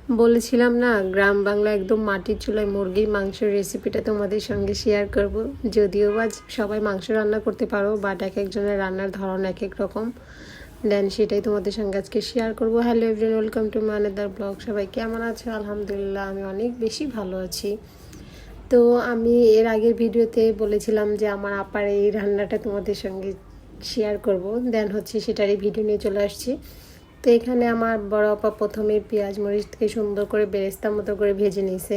বলেছিলাম না, গ্রাম বাংলা একদম মাটির চুলায় মুরগির মাংসের রেসিপিটা তোমাদের সঙ্গে শেয়ার করব। যদিও বা সবাই মাংস রান্না করতে পারো, বাট এক একজনের রান্নার ধরন এক এক রকম। দেন সেটাই তোমাদের সঙ্গে আজকে শেয়ার করবো। Hello everyone, welcome to my another blog. সবাই কেমন আছে? আলহামদুলিল্লাহ আমি অনেক বেশি ভালো আছি। তো আমি এর আগের ভিডিওতে বলেছিলাম যে আমার আপার এই রান্নাটা তোমাদের সঙ্গে শেয়ার করব। দেন সেটারই ভিডিও নিয়ে চলে আসছি। তো এখানে আমার বড় আপা প্রথমে পেঁয়াজ মরিচকে সুন্দর করে বেরেস্তার মতো করে ভেজে নিয়েছে।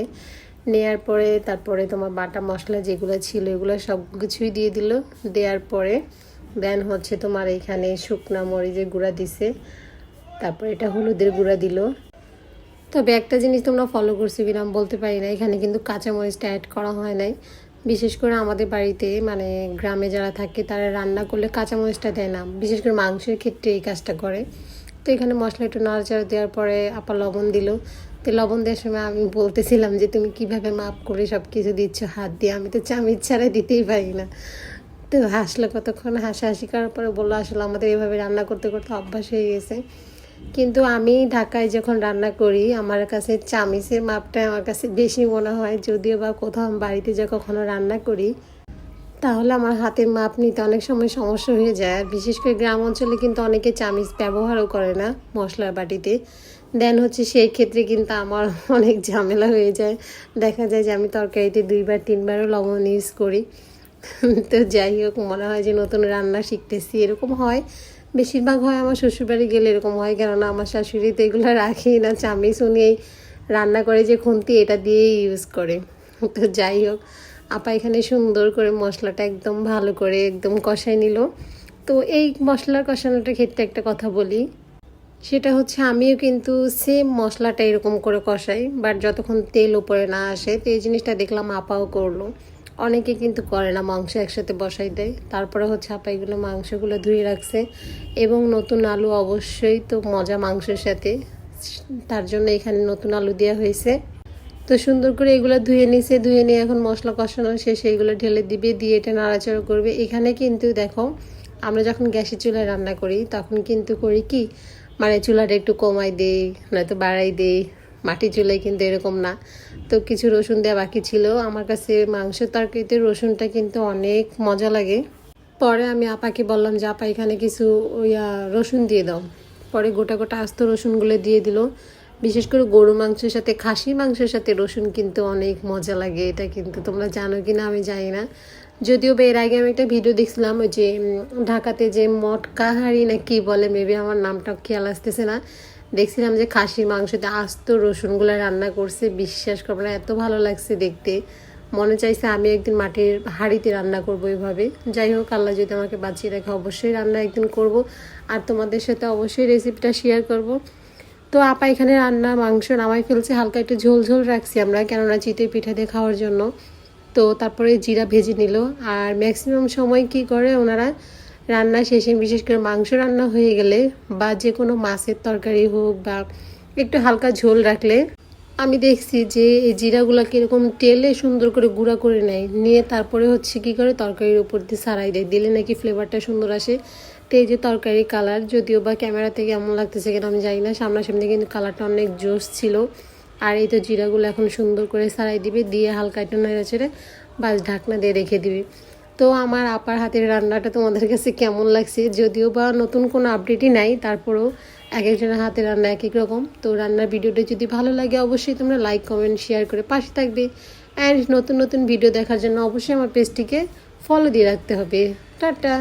নেয়ার পরে তারপরে তোমার বাটা মশলা যেগুলো ছিল এগুলো সব কিছুই দিয়ে দিল। দেওয়ার পরে দেন তোমার এখানে শুকনা মরিচের গুঁড়া দিছে, তারপর এটা হলুদের গুঁড়া দিল। তবে একটা জিনিস তোমরা ফলো করছো কিনা বলতে পারি না, এখানে কিন্তু কাঁচামরিচটা অ্যাড করা হয় নাই। বিশেষ করে আমাদের বাড়িতে মানে গ্রামে যারা থাকে তারা রান্না করলে কাঁচামরিচটা দেয় না, বিশেষ করে মাংসের ক্ষেত্রে এই কাজটা করে। তো এখানে মশলা একটু নাড়াচাড়া দেওয়ার পরে আপা লবণ দিল। তো লবণ দেওয়ার সময় আমি বলতেছিলাম যে তুমি কিভাবে মাপ করে সব কিছু দিচ্ছ হাত দিয়ে, আমি তো চামচ ছাড়া দিতেই পারি না। তো হাসলো কতক্ষণ, হাসাহাসি করার পরে বললো আসলে আমাদের এভাবে রান্না করতে করতে অভ্যাস হয়ে গেছে। কিন্তু আমি ঢাকায় যখন রান্না করি আমার কাছে চামিচের মাপটা আমার কাছে বেশি মনে হয়। যদিও বা কোথাও বাড়িতে যে কখনো রান্না করি তাহলে আমার হাতের মাপ নিতে অনেক সময় সমস্যা হয়ে যায়। আর বিশেষ করে গ্রাম অঞ্চলে কিন্তু অনেকে চামিচ ব্যবহারও করে না মশলার বাটিতে। দেন সেই ক্ষেত্রে কিন্তু আমার অনেক ঝামেলা হয়ে যায়। দেখা যায় যে আমি তরকারিতে 2-3বারও লবণ ইউজ করি। তো যাই হোক, মনে হয় যে নতুন রান্না শিখতেছি এরকম হয়। বেশিরভাগ হয় আমার শ্বশুরবাড়ি গেলে এরকম হয়, কেননা আমার শাশুড়ি তো এগুলো রাখেই না। চামিচ উনি রান্না করে যে খুন্তি এটা দিয়েই ইউজ করে। তো যাই হোক, আপা এখানে সুন্দর করে মশলাটা একদম ভালো করে একদম কষাই নিল। তো এই মশলার কষানোটার ক্ষেত্রে একটা কথা বলি, সেটা আমিও কিন্তু সেম মশলাটা এরকম করে কষাই, বাট যতক্ষণ তেল উপরে না আসে। তো এই জিনিসটা দেখলাম আপাও করলো। অনেকে কিন্তু করে না, মাংস একসাথে বসাই দেয়। তারপরে আপা এগুলো মাংসগুলো ধুয়ে রাখছে, এবং নতুন আলু অবশ্যই তো মজা মাংসের সাথে, তার জন্য এখানে নতুন আলু দেওয়া হয়েছে। তো সুন্দর করে এগুলো ধুয়ে নিছে, ধুয়ে নিয়ে এখন মশলা কষানো শেষে এগুলো ঢেলে দিবে, দিয়ে এটা নাড়াচাড়া করবে। এখানে কিন্তু দেখো আমরা যখন গ্যাসের চুলায় রান্না করি তখন কিন্তু করি কি, মানে চুলাটা একটু কমাই দেই নয়তো বাড়াই দেই। মাটির চুলায় কিন্তু এরকম না। তো কিছু রসুন দেওয়া বাকি ছিল। আমার কাছে মাংসের তরকারিতে রসুনটা কিন্তু অনেক মজা লাগে। পরে আমি আপাকে বললাম যে আপা এখানে কিছু রসুন দিয়ে দাও। পরে গোটা গোটা আস্ত রসুনগুলো দিয়ে দিল। বিশেষ করে গরু মাংসের সাথে খাসি মাংসের সাথে রসুন কিন্তু অনেক মজা লাগে। এটা কিন্তু তোমরা জানো কি না আমি জানি না। যদিও বা এর আগে আমি একটা ভিডিও দেখছিলাম, ওই যে ঢাকাতে যে মটকাহারি না কি বলে, মেবি আমার নামটা খেয়াল আসতেছে না। দেখছিলাম যে খাসি মাংসতে আস্ত রসুনগুলো রান্না করছে। বিশ্বাস করবো না, এত ভালো লাগছে দেখতে। মনে চাইছে আমি একদিন মাটির হাঁড়িতে রান্না করব এভাবে। যাই হোক, আল্লাহ যদি আমাকে বাঁচিয়ে রাখে অবশ্যই রান্না একদিন করব, আর তোমাদের সাথে অবশ্যই রেসিপিটা শেয়ার করব। তো আপা এখানে রান্না মাংস নামাই ফেলছে, হালকা একটু ঝোল ঝোল রাখছি আমরা, কেননা চিতই পিঠা দিয়ে খাওয়ার জন্য। তো তারপরে জিরা ভেজে নিল। আর ম্যাক্সিমাম সময় কি করে ওনারা রান্না শেষে, বিশেষ করে মাংস রান্না হয়ে গেলে বা যে কোনো মাছের তরকারি হোক বা একটু হালকা ঝোল রাখলে আমি দেখছি যে এই জিরাগুলোকে এরকম তেলে সুন্দর করে গুঁড়া করে নেয়, নিয়ে তারপরে কি করে তরকারির উপর দিয়ে সারাই দেয়, দিলে নাকি ফ্লেভারটা সুন্দর আসে। তো এই যে তরকারি কালার, যদিও বা ক্যামেরা থেকে এমন লাগতেছে কিনা আমি জানি না, সামনাসামনি কিন্তু কালারটা অনেক জোস ছিল। আর এই তো জিরাগুলো এখন সুন্দর করে সারাই দিবে, দিয়ে হালকা একটু নেড়ে ছেড়ে বাস ঢাকনা দিয়ে রেখে দিবে। তো আমার আপার হাতের রান্নাটা তোমাদের কাছে কেমন লাগছে? যদিও বা নতুন কোনো আপডেটই নাই, তারপরেও এক একজনের হাতের রান্না এক এক রকম। তো রান্নার ভিডিওটা যদি ভালো লাগে অবশ্যই তোমরা লাইক কমেন্ট শেয়ার করে পাশে থাকবে। অ্যান্ড নতুন নতুন ভিডিও দেখার জন্য অবশ্যই আমার পেজটিকে ফলো দিয়ে রাখতে হবে। টাটা।